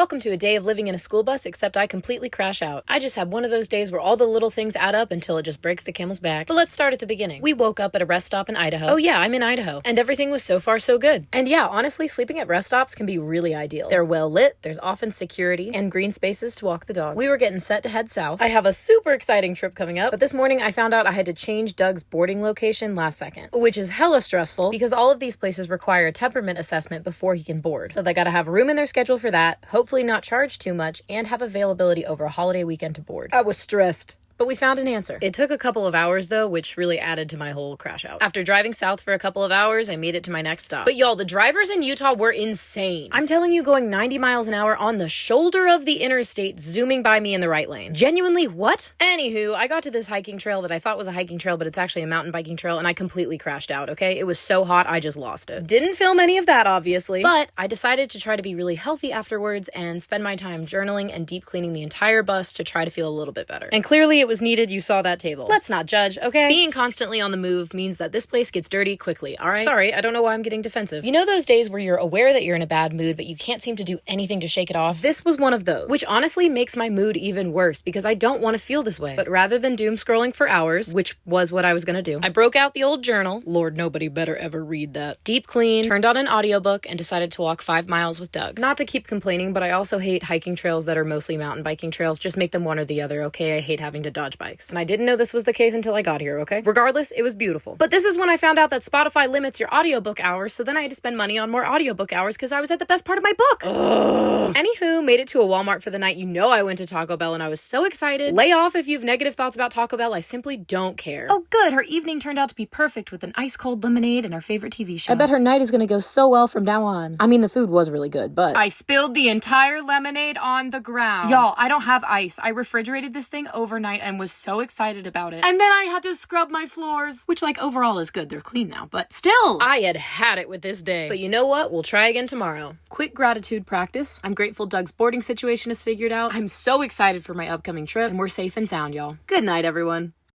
Welcome to a day of living in a school bus, except I completely crash out. I just had one of those days where all the little things add up until it just breaks the camel's back. But let's start at the beginning. We woke up at a rest stop in Idaho. Oh yeah, I'm in Idaho. And everything was so far so good. And yeah, honestly, sleeping at rest stops can be really ideal. They're well lit, there's often security, and green spaces to walk the dog. We were getting set to head south. I have a super exciting trip coming up, but this morning I found out I had to change Doug's boarding location last second, which is hella stressful because all of these places require a temperament assessment before he can board. So they gotta have room in their schedule for that, hopefully not charge too much, and have availability over a holiday weekend to board. I was stressed. But we found an answer. It took a couple of hours though, which really added to my whole crash out. After driving south for a couple of hours, I made it to my next stop. But y'all, the drivers in Utah were insane. I'm telling you, going 90 miles an hour on the shoulder of the interstate, zooming by me in the right lane. Genuinely, what? Anywho, I got to this hiking trail that I thought was a hiking trail, but it's actually a mountain biking trail, and I completely crashed out, okay? It was so hot, I just lost it. Didn't film any of that, obviously, but I decided to try to be really healthy afterwards and spend my time journaling and deep cleaning the entire bus to try to feel a little bit better. And clearly it was needed. You saw that table. Let's not judge, okay? Being constantly on the move means that this place gets dirty quickly, all right? Sorry, I don't know why I'm getting defensive. You know those days where you're aware that you're in a bad mood, but you can't seem to do anything to shake it off? This was one of those, which honestly makes my mood even worse because I don't want to feel this way. But rather than doom scrolling for hours, which was what I was gonna do, I broke out the old journal. Lord, nobody better ever read that. Deep clean, turned on an audiobook, and decided to walk 5 miles with Doug. Not to keep complaining, but I also hate hiking trails that are mostly mountain biking trails. Just make them one or the other, okay? I hate having to dodge bikes. And I didn't know this was the case until I got here, okay? Regardless, it was beautiful. But this is when I found out that Spotify limits your audiobook hours, so then I had to spend money on more audiobook hours because I was at the best part of my book. Ugh. Anywho, made it to a Walmart for the night. You know I went to Taco Bell and I was so excited. Lay off if you have negative thoughts about Taco Bell. I simply don't care. Oh good, her evening turned out to be perfect with an ice cold lemonade and our favorite TV show. I bet her night is gonna go so well from now on. I mean, the food was really good, but I spilled the entire lemonade on the ground. Y'all, I don't have ice. I refrigerated this thing overnight and was so excited about it. And then I had to scrub my floors, which like overall is good. They're clean now, but still, I had it with this day. But you know what? We'll try again tomorrow. Quick gratitude practice. I'm grateful Doug's boarding situation is figured out. I'm so excited for my upcoming trip, and we're safe and sound, y'all. Good night, everyone.